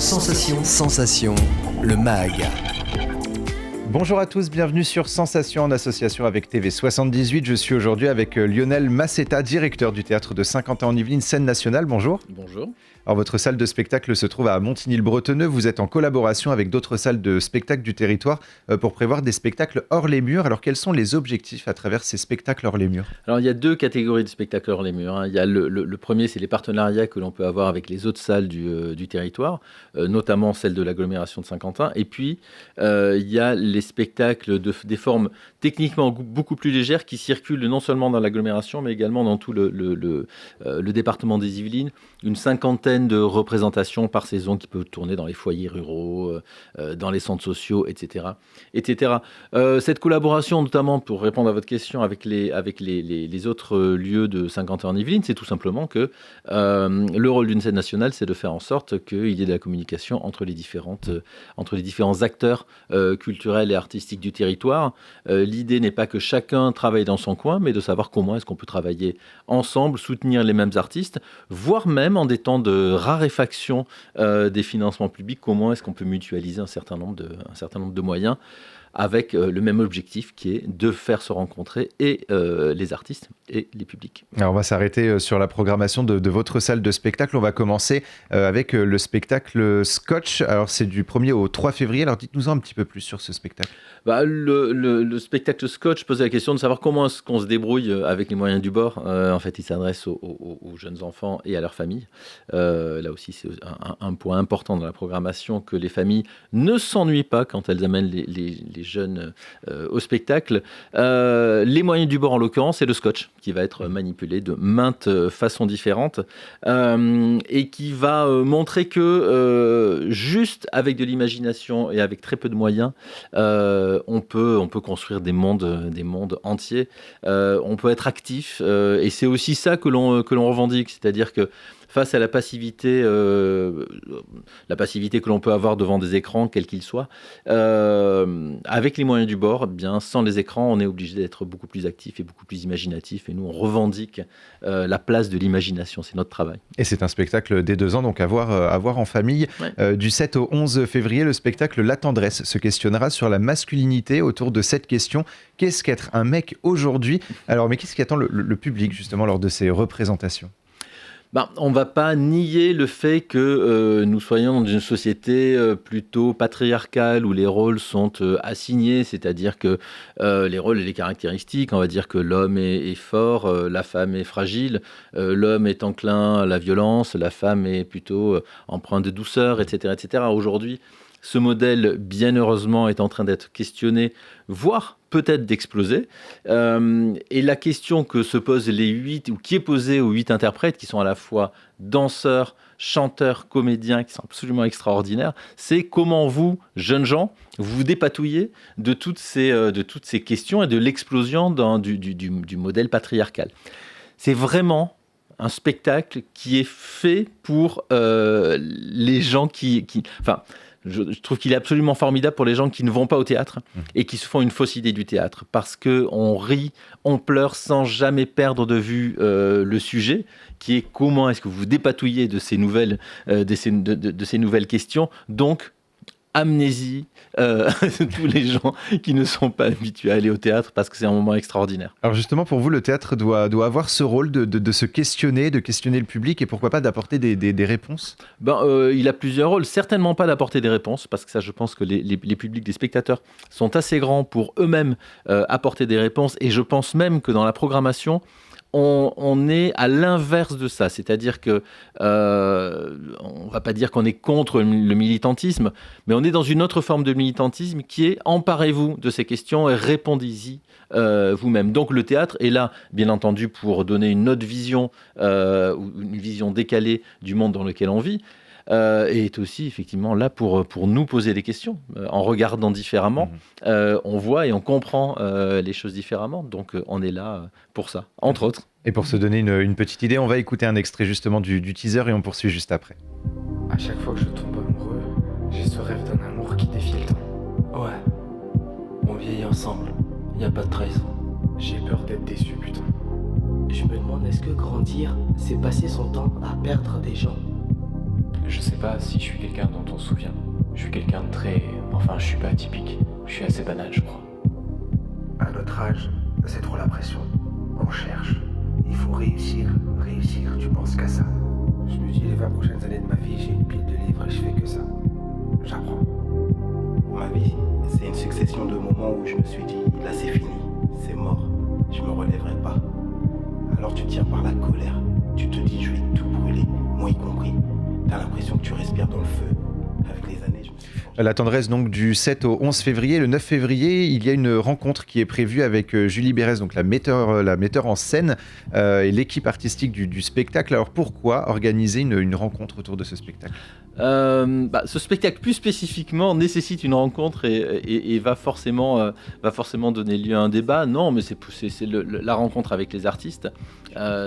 Sensation, le MAG. Bonjour à tous, bienvenue sur Sensation en association avec TV78. Je suis aujourd'hui avec Lionel Massetta, directeur du théâtre de Saint-Quentin-en-Yvelines, scène nationale. Bonjour. Bonjour. Alors, votre salle de spectacle se trouve à Montigny-le-Bretonneux. Vous êtes en collaboration avec d'autres salles de spectacle du territoire pour prévoir des spectacles hors les murs. Alors, quels sont les objectifs à travers ces spectacles hors les murs ? Alors, il y a deux catégories de spectacles hors les murs. Il y a le premier, c'est les partenariats que l'on peut avoir avec les autres salles du territoire, notamment celle de l'agglomération de Saint-Quentin. Et puis, il y a les spectacles des formes techniquement beaucoup plus légères qui circulent non seulement dans l'agglomération, mais également dans tout le département des Yvelines. Une cinquantaine de représentations par saison qui peuvent tourner dans les foyers ruraux, dans les centres sociaux, etc. Cette collaboration, notamment pour répondre à votre question avec les autres lieux de Saint-Quentin-en-Yvelines, c'est tout simplement que le rôle d'une scène nationale, c'est de faire en sorte qu'il y ait de la communication entre les différents acteurs culturels et artistiques du territoire. L'idée n'est pas que chacun travaille dans son coin, mais de savoir comment est-ce qu'on peut travailler ensemble, soutenir les mêmes artistes, voire même en des temps de raréfaction des financements publics, comment est-ce qu'on peut mutualiser un certain nombre de moyens avec le même objectif qui est de faire se rencontrer et les artistes et les publics. Alors on va s'arrêter sur la programmation de votre salle de spectacle. On va commencer avec le spectacle Scotch. Alors c'est du 1er au 3 février. Alors dites-nous un petit peu plus sur ce spectacle. Le spectacle Scotch pose la question de savoir comment est-ce qu'on se débrouille avec les moyens du bord. En fait, il s'adresse aux jeunes enfants et à leurs familles. Là aussi, c'est un point important dans la programmation, que les familles ne s'ennuient pas quand elles amènent les jeunes au spectacle. Les moyens du bord, en l'occurrence, c'est le Scotch qui va être manipulé de maintes façons différentes et qui va montrer que juste avec de l'imagination et avec très peu de moyens, on peut construire des mondes entiers. On peut être actif et c'est aussi ça que l'on revendique, c'est-à-dire que face à la passivité que l'on peut avoir devant des écrans, quels qu'ils soient, avec les moyens du bord, bien, sans les écrans, on est obligé d'être beaucoup plus actif et beaucoup plus imaginatif. Et nous, on revendique la place de l'imagination. C'est notre travail. Et c'est un spectacle dès 2 ans, donc à voir en famille. Ouais. Du 7 au 11 février, le spectacle La Tendresse se questionnera sur la masculinité autour de cette question. Qu'est-ce qu'être un mec aujourd'hui ? Alors, mais qu'est-ce qui attend le public, justement, lors de ces représentations ? On ne va pas nier le fait que nous soyons dans une société plutôt patriarcale où les rôles sont assignés, c'est-à-dire que les rôles et les caractéristiques, on va dire que l'homme est fort, la femme est fragile, l'homme est enclin à la violence, la femme est plutôt empreinte de douceur, etc., etc. Aujourd'hui, ce modèle, bien heureusement, est en train d'être questionné, voire peut-être d'exploser. Et la question que se posent les 8, ou qui est posée aux 8 interprètes, qui sont à la fois danseurs, chanteurs, comédiens, qui sont absolument extraordinaires, c'est comment vous, jeunes gens, vous dépatouillez de toutes ces questions et de l'explosion du modèle patriarcal. C'est vraiment un spectacle qui est fait pour les gens je trouve qu'il est absolument formidable pour les gens qui ne vont pas au théâtre et qui se font une fausse idée du théâtre, parce qu'on rit, on pleure sans jamais perdre de vue le sujet, qui est comment est-ce que vous dépatouillez de ces nouvelles questions. Donc, amnésie, tous les gens qui ne sont pas habitués à aller au théâtre, parce que c'est un moment extraordinaire. Alors justement, pour vous, le théâtre doit avoir ce rôle de se questionner, de questionner le public et pourquoi pas d'apporter des réponses ? Il a plusieurs rôles. Certainement pas d'apporter des réponses, parce que ça, je pense que les publics, les spectateurs sont assez grands pour eux-mêmes apporter des réponses, et je pense même que dans la programmation, on est à l'inverse de ça, c'est-à-dire que on va pas dire qu'on est contre le militantisme, mais on est dans une autre forme de militantisme qui est emparez-vous de ces questions et répondez-y vous-même. Donc le théâtre est là, bien entendu, pour donner une autre vision, ou une vision décalée du monde dans lequel on vit. Et est aussi effectivement là pour nous poser des questions. En regardant différemment, on voit et on comprend les choses différemment. Donc on est là pour ça, entre autres. Et pour se donner une petite idée, on va écouter un extrait justement du teaser et on poursuit juste après. À chaque fois que je tombe amoureux, j'ai ce rêve d'un amour qui défie le temps. Ouais, on vieillit ensemble, y a pas de trahison. J'ai peur d'être déçu, putain. Je me demande, est-ce que grandir, c'est passer son temps à perdre des gens ? Je sais pas si je suis quelqu'un dont on se souvient. Je suis quelqu'un de très... Enfin, je suis pas atypique. Je suis assez banal, je crois. À notre âge, c'est trop la pression. On cherche. Il faut réussir, tu penses qu'à ça. Je me dis les 20 prochaines années de ma vie, j'ai une pile de livres et je fais que ça. J'apprends. Ma vie, c'est une succession de moments où je me suis dit, là c'est fini, c'est mort, je me relèverai pas. Alors tu tiens par la colère, tu te dis je vais tout brûler, moi y compris. T'as l'impression que tu respires dans le feu. Avec les années, je me suis forgé. La tendresse donc du 7 au 11 février. Le 9 février, il y a une rencontre qui est prévue avec Julie Bérez, donc la metteur en scène et l'équipe artistique du spectacle. Alors pourquoi organiser une rencontre autour de ce spectacle ? Ce spectacle plus spécifiquement nécessite une rencontre et va forcément donner lieu à un débat. Non, mais c'est la rencontre avec les artistes.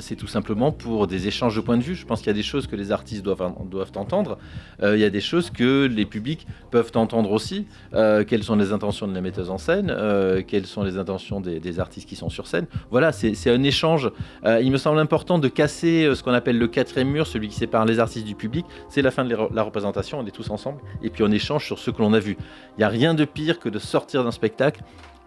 C'est tout simplement pour des échanges de points de vue. Je pense qu'il y a des choses que les artistes doivent entendre. Il y a des choses que les publics peuvent entendre aussi. Quelles sont les intentions de la metteuse en scène, quelles sont les intentions des artistes qui sont sur scène. Voilà, c'est un échange. Il me semble important de casser ce qu'on appelle le quatrième mur, celui qui sépare les artistes du public. C'est la fin de la représentation, on est tous ensemble et puis on échange sur ce que l'on a vu. Il n'y a rien de pire que de sortir d'un spectacle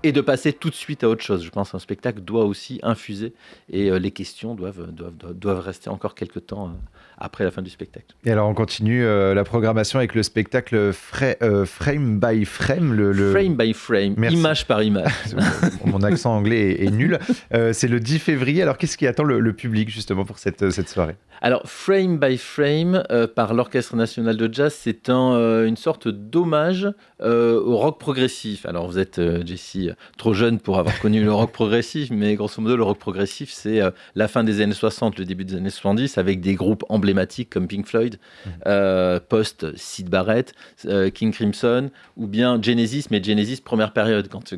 et de passer tout de suite à autre chose. Je pense qu'un spectacle doit aussi infuser et les questions doivent rester encore quelques temps après la fin du spectacle. Et alors on continue la programmation avec le spectacle Frame by Frame. Frame by Frame, merci. Image par image. Mon accent anglais est nul. C'est le 10 février. Alors qu'est-ce qui attend le public justement pour cette soirée ? Alors, Frame by Frame, par l'Orchestre National de Jazz, c'est une sorte d'hommage au rock progressif. Alors, vous êtes, Jessie, trop jeune pour avoir connu le rock progressif, mais grosso modo, le rock progressif, c'est la fin des années 60, le début des années 70, avec des groupes emblématiques comme Pink Floyd, post-Syd Barrett, King Crimson, ou bien Genesis, mais Genesis, première période, quand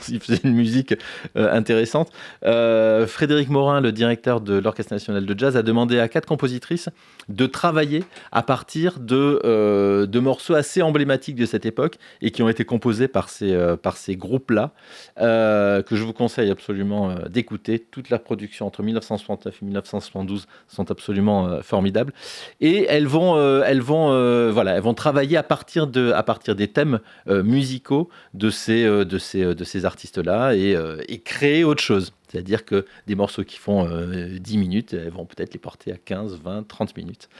ils faisaient une musique intéressante. Frédéric Morin, le directeur de l'Orchestre National de Jazz, a demandé à 4 compositrices de travailler à partir de morceaux assez emblématiques de cette époque et qui ont été composés par ces groupes-là, que je vous conseille absolument d'écouter. Toute la production entre 1969 et 1972 sont absolument formidables. Et elles vont travailler à partir des thèmes musicaux de ces artistes-là et créer autre chose. C'est-à-dire que des morceaux qui font 10 minutes, elles vont peut-être les porter à 15, 20, 30 minutes.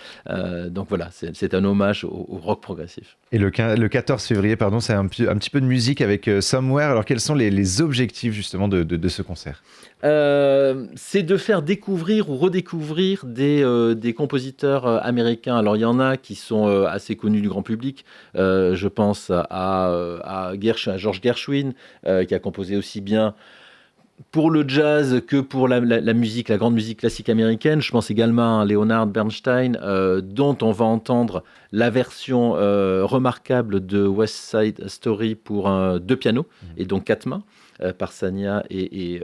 Donc voilà, c'est un hommage au rock progressif. Et le 14 février, c'est un petit peu de musique avec Somewhere. Alors quels sont les objectifs justement de ce concert ? C'est de faire découvrir ou redécouvrir des compositeurs américains. Alors il y en a qui sont assez connus du grand public. Je pense à George Gershwin, qui a composé aussi bien pour le jazz que pour la musique, la grande musique classique américaine. Je pense également à Leonard Bernstein, dont on va entendre la version remarquable de West Side Story pour 2 pianos, et donc 4 mains, par Sania et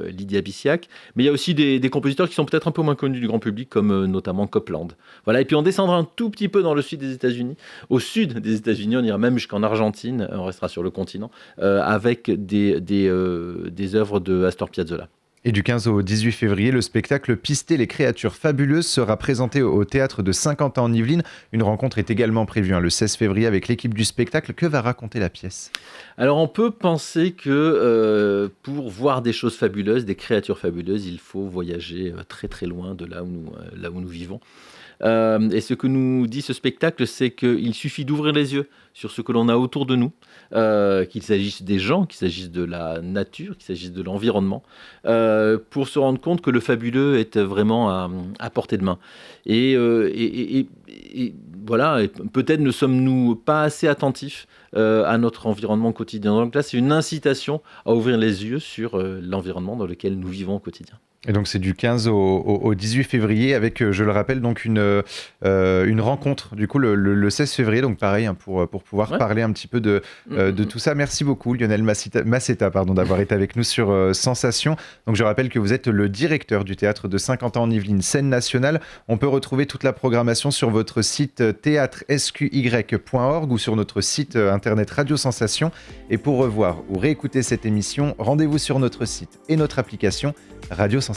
Lydia Bissiac. Mais il y a aussi des compositeurs qui sont peut-être un peu moins connus du grand public, comme notamment Copland. Voilà. Et puis on descendra un tout petit peu dans le sud des États-Unis. Au sud des États-Unis, on ira même jusqu'en Argentine, on restera sur le continent, avec des œuvres de Astor Piazzolla. Et du 15 au 18 février, le spectacle Pister les créatures fabuleuses sera présenté au théâtre de Saint-Quentin en Yvelines. Une rencontre est également prévue le 16 février avec l'équipe du spectacle. Que va raconter la pièce ? Alors on peut penser que pour voir des choses fabuleuses, des créatures fabuleuses, il faut voyager très très loin de là où nous vivons. Et ce que nous dit ce spectacle, c'est qu'il suffit d'ouvrir les yeux sur ce que l'on a autour de nous, qu'il s'agisse des gens, qu'il s'agisse de la nature, qu'il s'agisse de l'environnement, pour se rendre compte que le fabuleux est vraiment à portée de main. Et voilà, et peut-être ne sommes-nous pas assez attentifs à notre environnement quotidien. Donc là, c'est une incitation à ouvrir les yeux sur l'environnement dans lequel nous vivons au quotidien. Et donc c'est du 15 au 18 février avec, je le rappelle, donc une rencontre du coup le 16 février, donc pareil pour pouvoir parler un petit peu de tout ça. Merci beaucoup Lionel Massetta d'avoir été avec nous sur Sensation. Donc je rappelle que vous êtes le directeur du théâtre de Saint-Quentin en Yvelines, scène nationale. On peut retrouver toute la programmation sur votre site théâtresqy.org ou sur notre site internet Radio Sensation. Et pour revoir ou réécouter cette émission, rendez-vous sur notre site et notre application Radio Sensation.